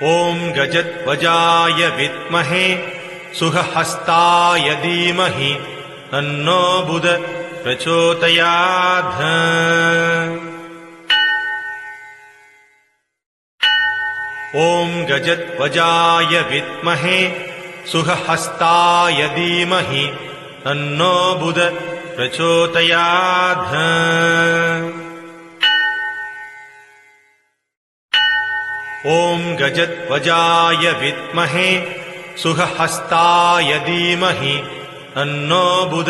ॐ गजध्वजाय विद्महे सुहस्ताय धीमहि तन्नो बुध प्रचोदयात्। ॐ गजध्वजाय विद्महे सुहस्ताय धीमहि तन्नो बुध प्रचोदयात्। ॐ गजध्वजाय विद्महे सुहस्ताय धीमहि तन्नो बुध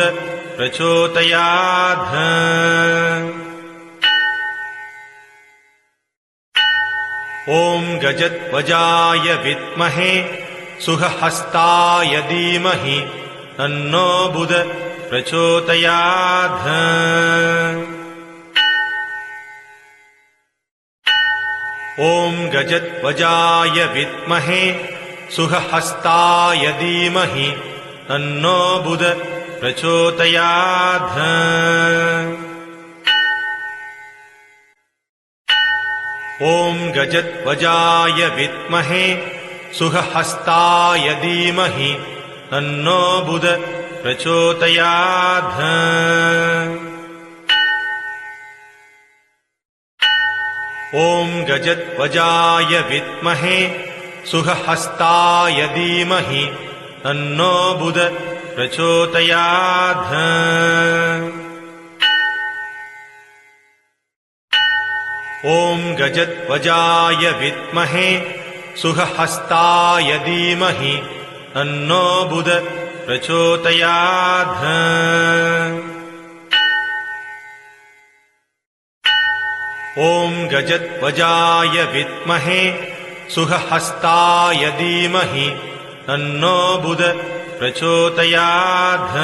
प्रचोदयात्। ॐ गजध्वजाय विद्महे सुहस्ताय धीमहि तन्नो बुध प्रचोदयात्। ॐ गजध्वजाय विद्महे सुहस्ताय धीमहि तन्नो बुध प्रचोदयात्। ॐ गजध्वजाय विद्महे सुहस्ताय धीमहि तन्नो बुध प्रचोदयात्। ॐ गजध्वजाय विद्महे सुहस्ताय धीमहि तन्नो बुध प्रचोदयात्। ॐ गजध्वजाय विद्महे सुहस्ताय धीमहि तन्नो बुध प्रचोदयात्। ॐ गजध्वजाय विद्महे सुहस्ताय धीमहि तन्नो बुध प्रचोदयात्।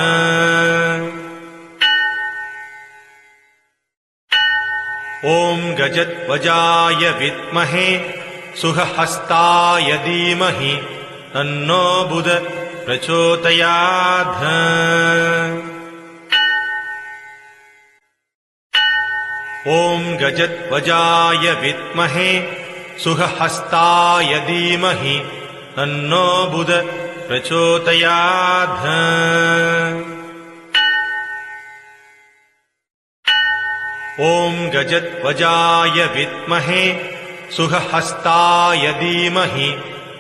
ॐ गजध्वजाय विद्महे सुहस्ताय धीमहि तन्नो बुध प्रचोदयात्। ॐ गजध्वजाय विद्महे सुहस्ताय धीमहि तन्नो बुध प्रचोदयात्। ॐ गजध्वजाय विद्महे सुहस्ताय धीमहि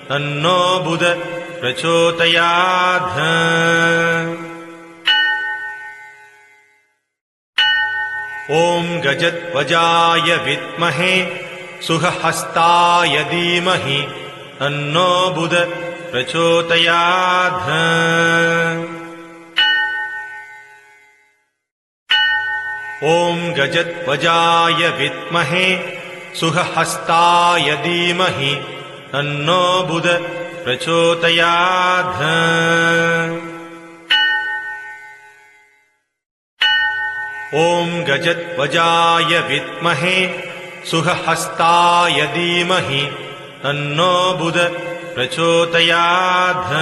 तन्नो बुध प्रचोदयात्। ॐ गजध्वजाय विद्महे सुहस्ताय धीमहि तन्नो बुध प्रचोदयात्। ॐ गजध्वजाय विद्महे सुहस्ताय धीमहि तन्नो बुध प्रचोदयात्। ॐ गजध्वजाय विद्महे सुहस्ताय धीमहि तन्नो बुध प्रचोदयात्।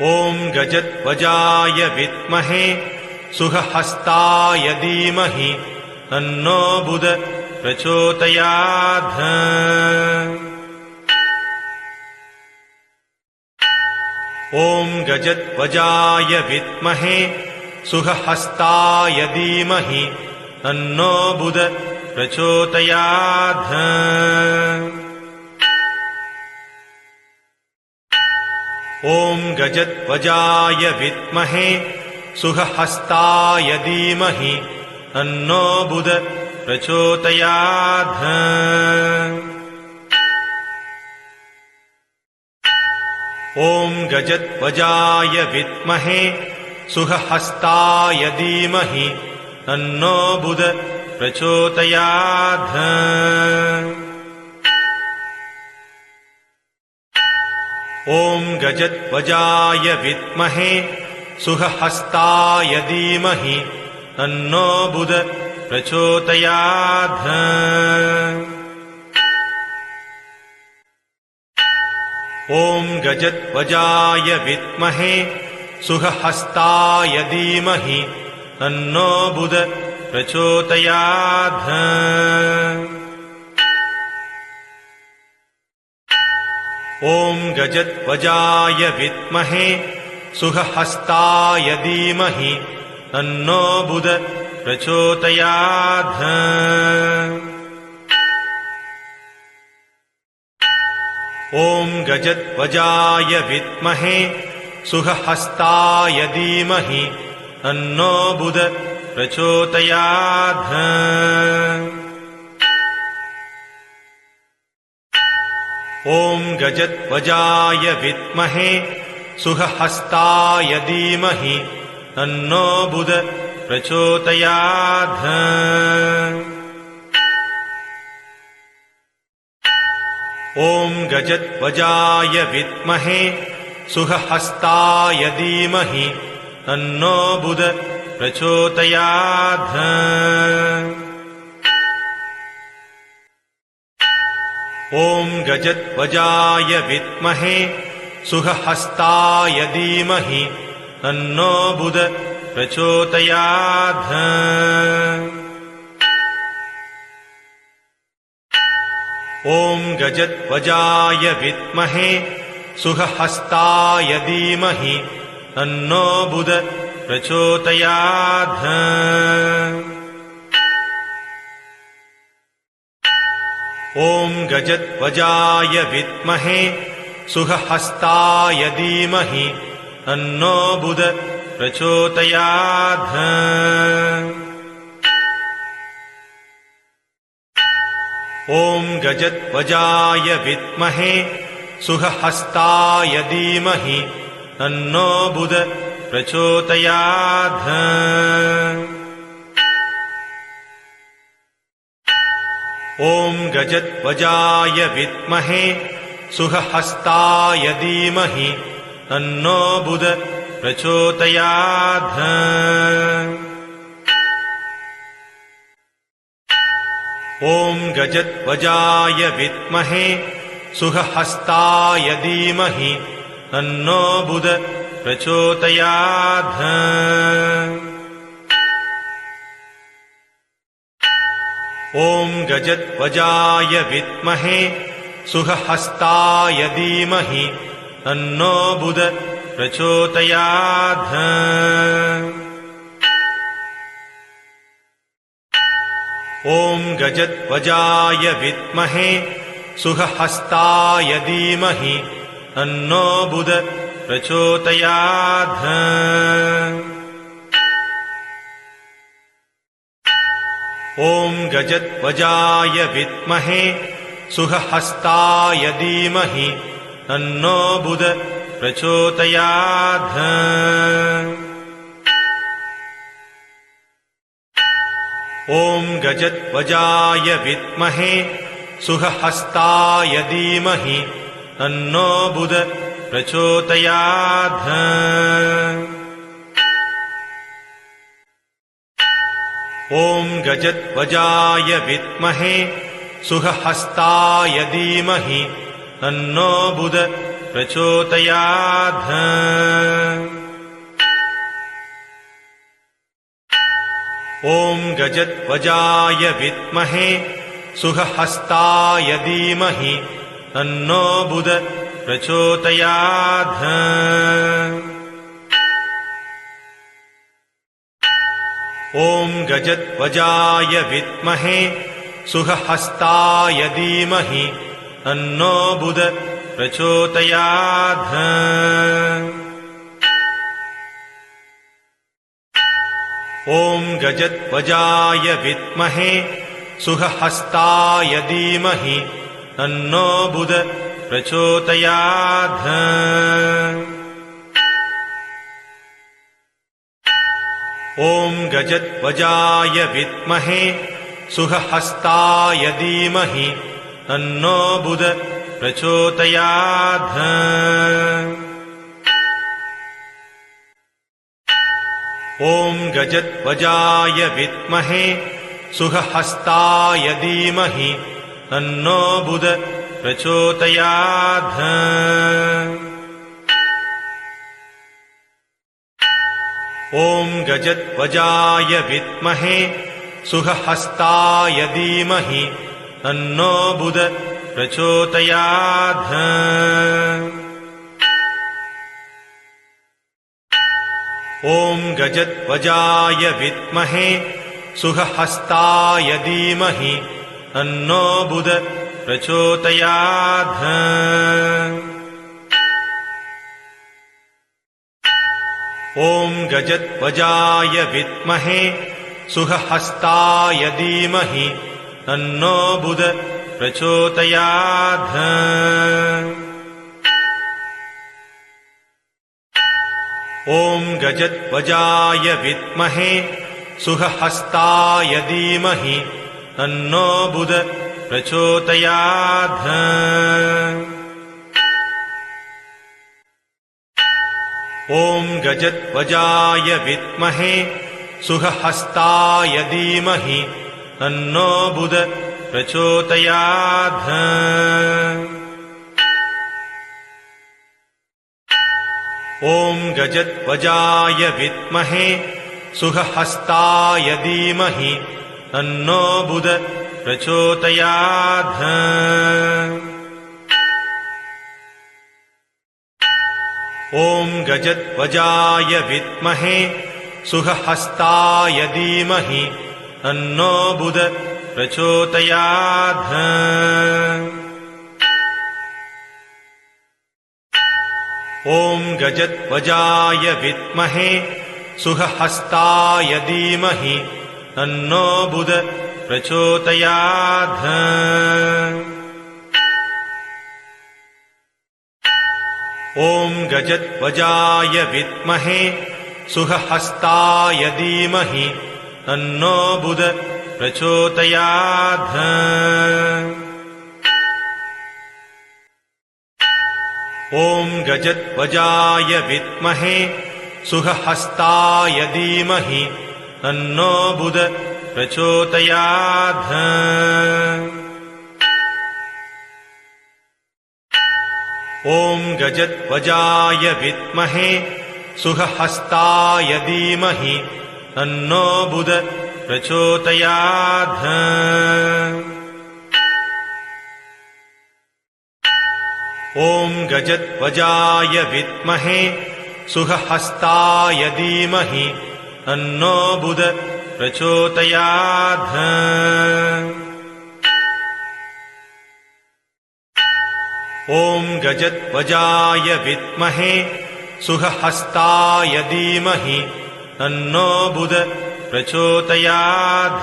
ॐ गजध्वजाय विद्महे सुहस्ताय धीमहि तन्नो बुध प्रचोदयात्। ॐ गजध्वजाय विद्महे सुहस्ताय धीमहि तन्नो बुध प्रचोदयात्। ॐ गजध्वजाय विद्महे सुहस्ताय धीमहि तन्नो बुध प्रचोदयात्। ॐ गजध्वजाय विद्महे सुहस्ताय धीमहि तन्नो बुध प्रचोदयात्। ॐ गजध्वजाय विद्महे सुहस्ताय धीमहि तन्नो बुध प्रचोदयात्। ॐ गजध्वजाय विद्महे सुहस्ताय धीमहि तन्नो बुध प्रचोदयात्। ॐ गजध्वजाय विद्महे सुहस्ताय धीमहि तन्नो बुध प्रचोदयात्। ॐ गजध्वजाय विद्महे सुहस्ताय धीमहि तन्नो बुध प्रचोदयात्। ॐ गजध्वजाय विद्महे सुहस्ताय धीमहि तन्नो बुध प्रचोदयात्। ॐ गजध्वजाय विद्महे सुहस्ताय धीमहि तन्नो बुध प्रचोदयात्। ॐ गजध्वजाय विद्महे सुहस्ताय धीमहि तन्नो बुध प्रचोदयात्। ॐ गजध्वजाय विद्महे सुहस्ताय धीमहि तन्नो बुध प्रचोदयात्। ॐ गजध्वजाय विद्महे सुहस्ताय धीमहि तन्नो बुध प्रचोदयात्। ॐ गजध्वजाय विद्महे सुहस्ताय धीमहि तन्नो बुध प्रचोदयात्। ॐ गजध्वजाय विद्महे सुहस्ताय धीमहि तन्नो बुध प्रचोदयात्। ॐ गजध्वजाय विद्महे सुहस्ताय धीमहि तन्नो बुध प्रचोदयात्। ॐ गजध्वजाय विद्महे सुहस्ताय धीमहि तन्नो बुध प्रचोदयात्। ॐ गजध्वजाय विद्महे सुहस्ताय धीमहि तन्नो बुध प्रचोदयात्। ॐ गजध्वजाय विद्महे सुहस्ताय धीमहि तन्नो बुध प्रचोदयात्। ॐ गजध्वजाय विद्महे सुहस्ताय धीमहि तन्नो बुध प्रचोदयात्। ॐ गजध्वजाय विद्महे सुहस्ताय धीमहि तन्नो बुध प्रचोदयात्। ॐ गजध्वजाय विद्महे सुहस्ताय धीमहि तन्नो बुध प्रचोदयात्। ॐ गजध्वजाय विद्महे सुहस्ताय धीमहि तन्नो बुध प्रचोदयात्। ॐ गजध्वजाय विद्महे सुहस्ताय धीमहि तन्नो बुध प्रचोदयात्। ॐ गजध्वजाय विद्महे सुहस्ताय धीमहि तन्नो बुध प्रचोदयात्। ॐ गजध्वजाय विद्महे सुहस्ताय धीमहि तन्नो बुध प्रचोदयात्। ॐ गजध्वजाय विद्महे सुखहस्ताय धीमहि तन्नो बुध प्रचोदयात्। ॐ गजध्वजाय विद्महे सुखहस्ताय धीमहि तन्नो बुध प्रचोदयात्। ॐ गजध्वजाय विद्महे सुखहस्ताय धीमहि तन्नो बुध प्रचोदयात्। ॐ गजध्वजाय विद्महे सुखहस्ताय धीमहि तन्नो बुध प्रचोदयात्। ॐ गजध्वजाय विद्महे सुखहस्ताय धीमहि तन्नो बुध प्रचोदयात्। ॐ गजध्वजाय विद्महे सुखहस्ताय धीमहि तन्नो बुध प्रचोदयात्। ॐ गजध्वजाय विद्महे सुखहस्ताय धीमहि तन्नो बुध प्रचोदयात्। ॐ गजध्वजाय विद्महे सुखहस्ताय धीमहि तन्नो बुध प्रचोदयात्। ॐ गजध्वजाय विद्महे सुखहस्ताय धीमहि तन्नो बुध प्रचोदयात्। ॐ गजध्वजाय विद्महे सुखहस्ताय धीमहि तन्नो बुध प्रचोदयात्। ॐ गजध्वजाय विद्महे सुखहस्ताय धीमहि तन्नो बुध प्रचोदयात्। ॐ गजध्वजाय विद्महे सुखहस्ताय धीमहि तन्नो बुध प्रचोदयात्। ॐ गजध्वजाय विद्महे सुखहस्ताय धीमहि तन्नो बुध प्रचोदयात्।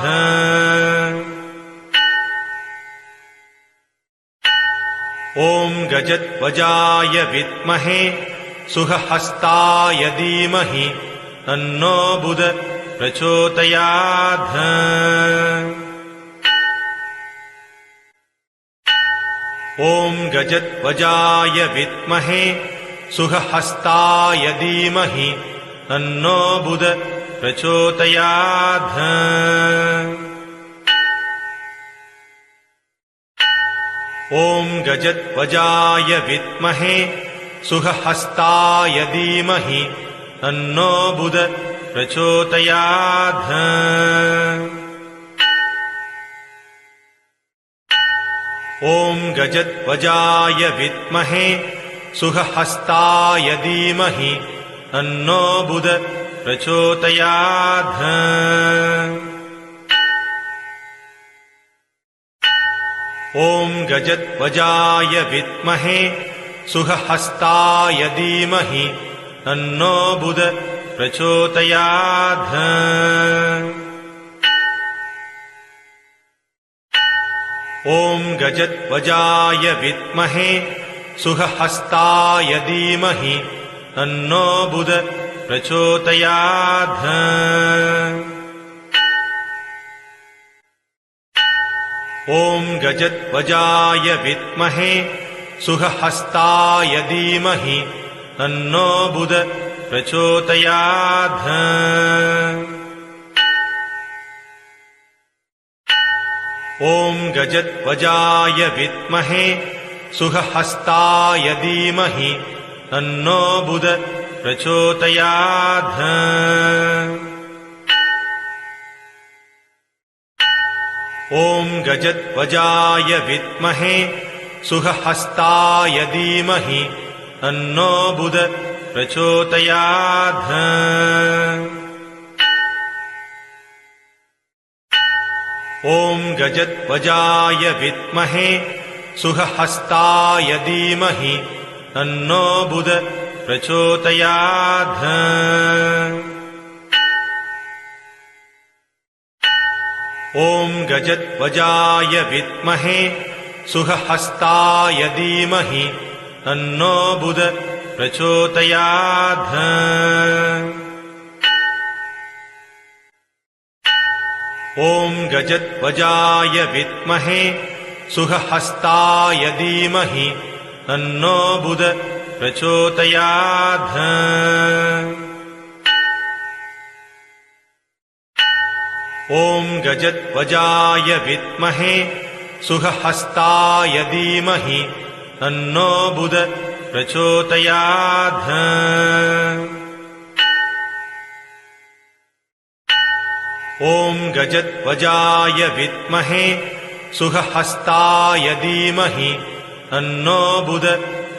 ॐ गजध्वजाय विद्महे सुखहस्ताय धीमहि तन्नो बुध प्रचोदयात्। ॐ गजध्वजाय विद्महे सुखहस्ताय धीमहि तन्नो बुध प्रचोदयात्। ॐ गजध्वजाय विद्महे सुखहस्ताय धीमहि तन्नो बुध प्रचोदयात्। ॐ गजध्वजाय विद्महे सुखहस्ताय धीमहि तन्नो बुध प्रचोदयात्। ॐ गजध्वजाय विद्महे सुखहस्ताय धीमहि तन्नो बुध प्रचोदयात्। ॐ गजध्वजाय विद्महे सुखहस्ताय धीमहि तन्नो बुध प्रचोदयात्। ॐ गजध्वजाय विद्महे सुखहस्ताय धीमहि तन्नो बुध प्रचोदयात्। ॐ गजध्वजाय विद्महे सुखहस्ताय धीमहि तन्नो बुध प्रचोदयात्। ॐ गजध्वजाय विद्महे सुखहस्ताय धीमहि तन्नो बुध प्रचोदयात्। ॐ गजध्वजाय विद्महे सुखहस्ताय धीमहि तन्नो बुध प्रचोदयात्। ॐ गजध्वजाय विद्महे सुखहस्ताय धीमहि तन्नो बुध प्रचोदयात्। ॐ गजध्वजाय विद्महे सुखहस्ताय धीमहि तन्नो बुध प्रचोदयात्। ॐ गजध्वजाय विद्महे सुखहस्ताय धीमहि तन्नो बुध प्रचोदयात्। ॐ गजध्वजाय विद्महे सुखहस्ताय धीमहि तन्नो बुध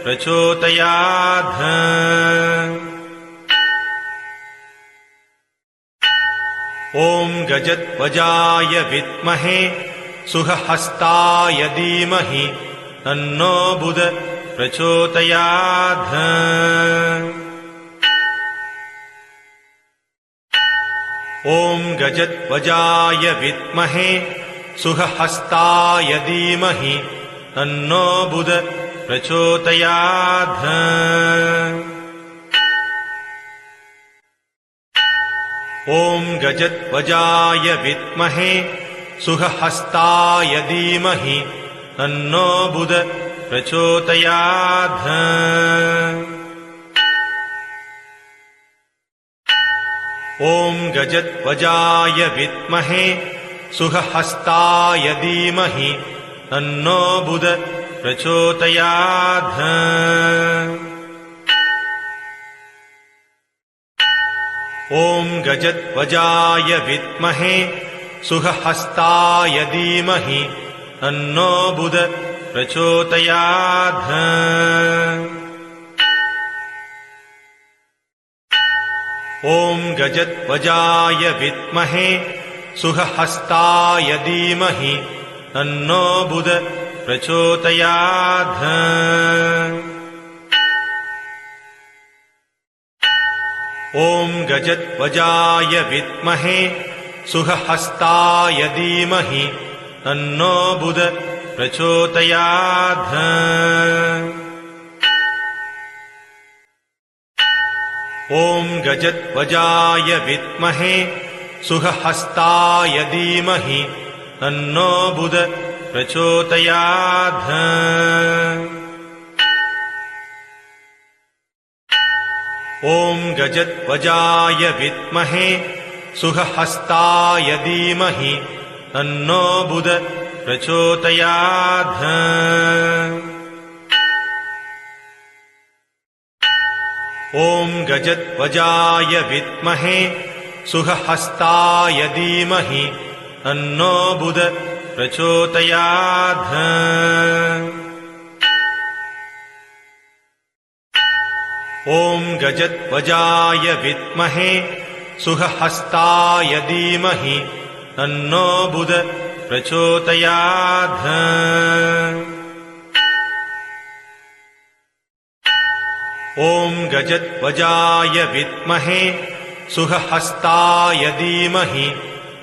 प्रचोदयात्। ॐ गजध्वजाय विद्महे सुखहस्ताय धीमहि तन्नो बुध प्रचोदयात्। ॐ गजध्वजाय विद्महे सुखहस्ताय धीमहि तन्नो बुध प्रचोदयात्। ॐ गजध्वजाय विद्महे सुखहस्ताय धीमहि तन्नो बुध प्रचोदयात्। ॐ गजध्वजाय विद्महे सुखहस्ताय धीमहि तन्नो बुध प्रचोदयात्। ॐ गजध्वजाय विद्महे सुखहस्ताय धीमहि तन्नो बुध प्रचोदयात्। ॐ गजध्वजाय विद्महे सुखहस्ताय धीमहि तन्नो बुध प्रचोदयात्। ॐ गजध्वजाय विद्महे सुखहस्ताय धीमहि तन्नो बुध प्रचोदयात्। ॐ गजध्वजाय विद्महे सुखहस्ताय धीमहि तन्नो बुध प्रचोदयात्। ॐ गजध्वजाय विद्महे सुखहस्ताय धीमहि तन्नो बुध प्रचोदयात्। ॐ गजध्वजाय विद्महे सुखहस्ताय धीमहि तन्नो बुध प्रचोदयात्। ॐ गजध्वजाय विद्महे सुखहस्ताय धीमहि तन्नो बुध प्रचोदयात्। ॐ गजध्वजाय विद्महे सुखहस्ताय धीमहि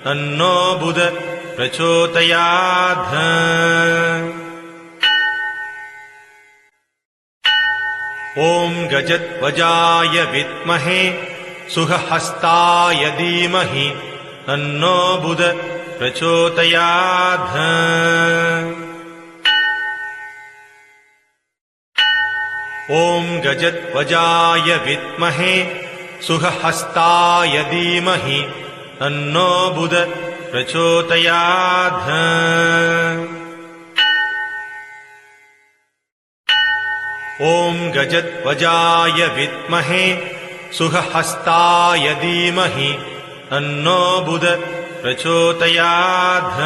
तन्नो बुध प्रचोदयात्। ॐ गजध्वजाय विद्महे सुखहस्ताय धीमहि तन्नो बुध प्रचोदयात्। ॐ गजध्वजाय विद्महे सुखहस्ताय धीमहि तन्नो बुध प्रचोदयात्। ॐ गजध्वजाय विद्महे सुखहस्ताय धीमहि तन्नो बुध प्रचोदयात्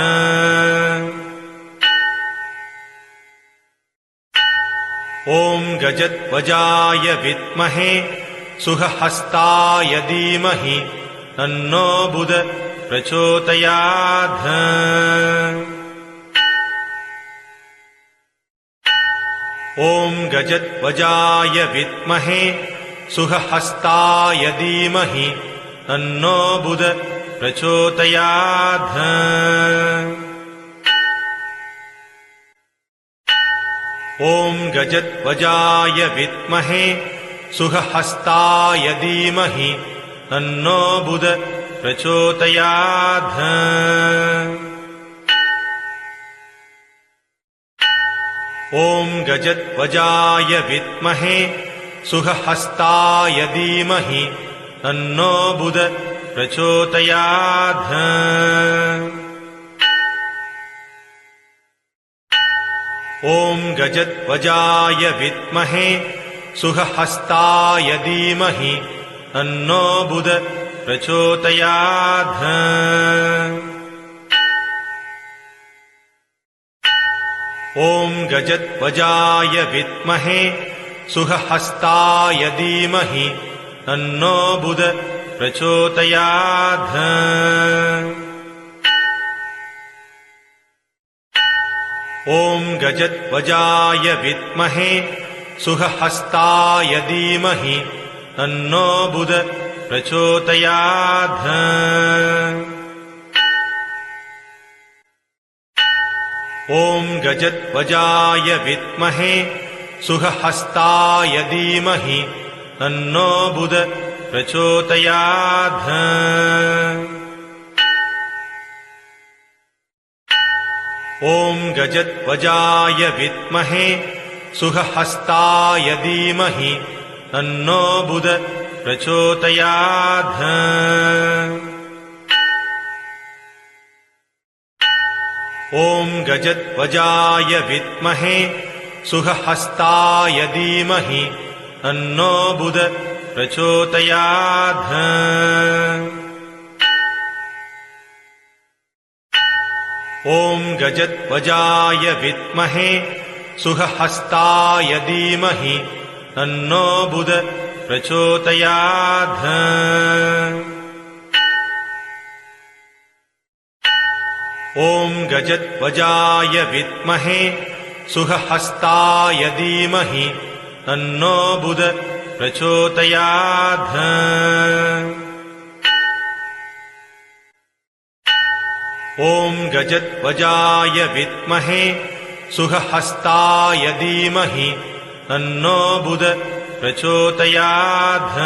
ॐ गजध्वजाय विद्महे सुहस्ताय धीमहि तन्नो बुध प्रचोदयात् ॐ गजध्वजाय विद्महे सुहस्ताय धीमहि तन्नो बुध प्रचोदयात् ॐ गजध्वजाय विद्महे सुहस्ताय धीमहि तन्नो बुध प्रचोदयात् ॐ गजध्वजाय विद्महे सुहस्ताय धीमहि तन्नो बुध प्रचोदयात् ॐ गजध्वजाय विद्महे सुहस्ताय धीमहि तन्नो बुध प्रचोदयात् ॐ गजध्वजाय विद्महे सुहस्ताय धीमहि तन्नो बुध प्रचोदयात् ॐ गजध्वजाय विद्महे सुहस्ताय धीमहि तन्नो बुध प्रचोदयात् ॐ गजध्वजाय विद्महे सुहस्ताय धीमहि तन्नो बुध प्रचोदयात् ॐ गजध्वजाय विद्महे सुहस्ताय धीमहि तन्नो बुध प्रचोदयात् ॐ गजध्वजाय विद्महे सुहस्ताय धीमहि तन्नो बुध प्रचोदयात् ॐ गजध्वजाय विद्महे सुहस्ताय धीमहि तन्नो बुध प्रचोदयात् ॐ गजध्वजाय विद्महे सुहस्ताय धीमहि तन्नो बुध प्रचोदयात् ॐ गजध्वजाय विद्महे सुहस्ताय धीमहि तन्नो बुध प्रचोदयात्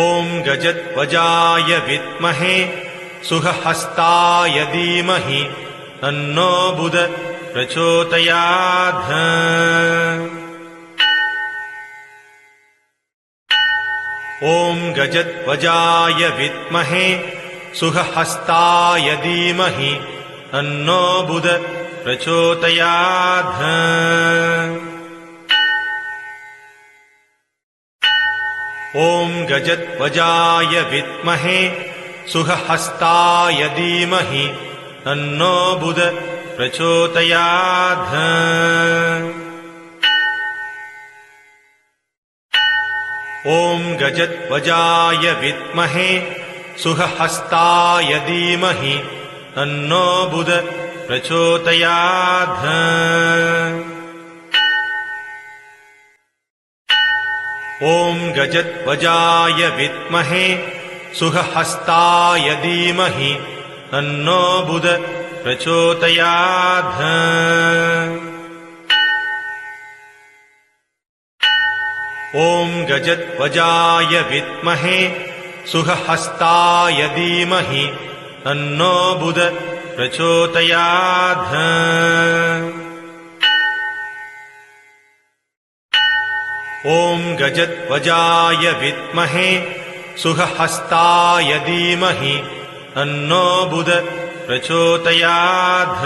ॐ गजध्वजाय विद्महे सुहस्ताय धीमहि तन्नो बुध प्रचोदयात् ॐ गजध्वजाय विद्महे सुहस्ताय धीमहि तन्नो बुध प्रचोदयात् ॐ गजध्वजाय विद्महे सुहस्ताय धीमहि तन्नो बुध प्रचोदयात् ॐ गजध्वजाय विद्महे सुहस्ताय धीमहि तन्नो बुध प्रचोदयात् ॐ गजध्वजाय विद्महे सुहस्ताय धीमहि तन्नो बुध प्रचोदयात् ॐ गजध्वजाय विद्महे सुहस्ताय धीमहि तन्नो बुध प्रचोदयात् ॐ गजध्वजाय विद्महे सुहस्ताय धीमहि तन्नो बुध प्रचोदयात्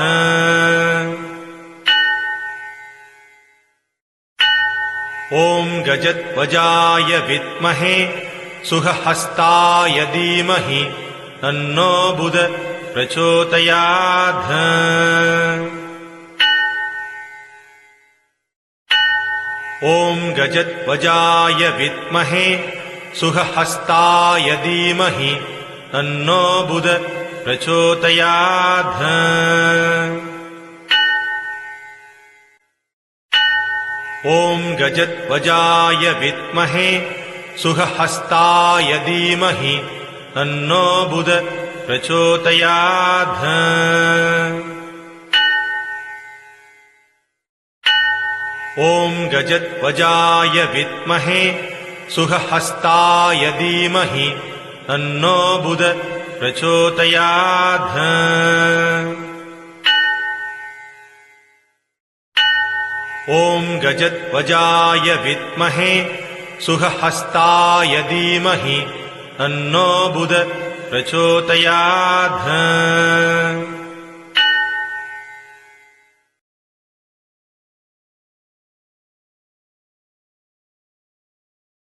ॐ गजध्वजाय विद्महे सुहस्ताय धीमहि तन्नो बुध प्रचोदयात्। ॐ गजध्वजाय विद्महे सुहस्ताय धीमहि तन्नो बुध प्रचोदयात्। ॐ गजध्वजाय विद्महे सुहस्ताय धीमहि तन्नो बुध प्रचोदयात्। ॐ गजध्वजाय विद्महे सुहस्ताय धीमहि तन्नो बुध प्रचोदयात्। ॐ गजध्वजाय विद्महे सुहस्ताय धीमहि तन्नो बुध प्रचोदयात्।